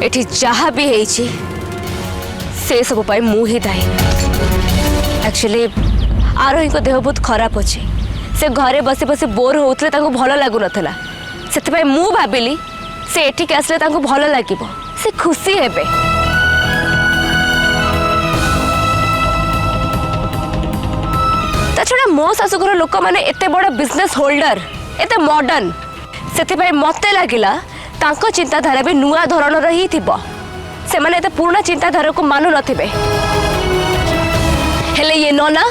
एठी जहाँ भी है से सब पाई मु ही दायी। एक्चुअली आरोही को देह बहुत खराब अच्छे से घरे बसी बसी बोर होते भल लगुन से मु भाविली से एठिक आसले भल लगे से खुशी हेबे। ता छड़ा मो शाशुघर लोक मैंने एते बड़ बिजनेस होल्डर एते मॉडर्न से मते लगिला तांको चिंताधारा भी नुआ धरणर ही थिबो। से माने एते पुराना चिंताधारा को मानु नथिबे। हेले ये नना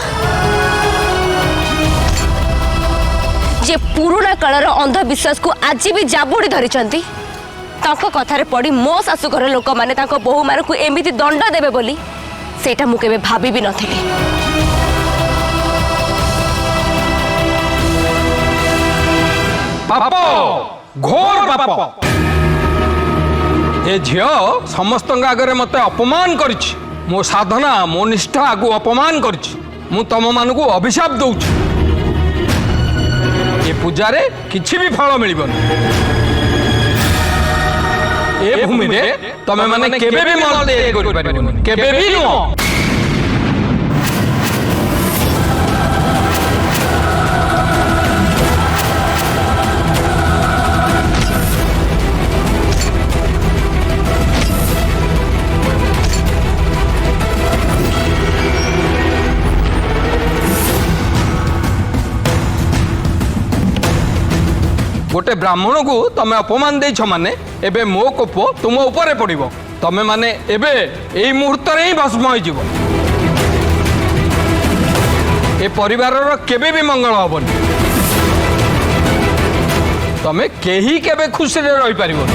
जे पुराना कालर अंधविश्वास को आज भी जाबुड़ी धरिचंती तांको कथारे पड़ी मो शाशुघर लोक माने तांको बहु मान को एमिति दंड देबे बोली सेटा मु केबे भाबी भी नथिली। बाप घोर बाप ए झियो समस्त आगे मत अपमान करिछि। मो साधना मो निष्ठा आगु अपमान करिछि। मु तम मानकु अभिशाप दउछि। ए पूजारे किछि भी फल मिलिबनी। ए भूमि रे तमे माने केबे भी मल दे करि परिबनी केबे भी नो। गोटे ब्राह्मण को तमे अपमान देछ माने एबे मो कोप तुम ऊपर पड़िबो। तमे माने एबे एई मुहूर्त रे ही भस्म होई जीवो। ए परिवार रो केबे भी मंगल होबनी। तमे केही केबे खुशी रे रही परिबो।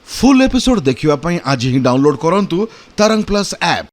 फुल एपिसोड देखिवा पई आज ही डाउनलोड करंतु तरंग प्लस ऐप।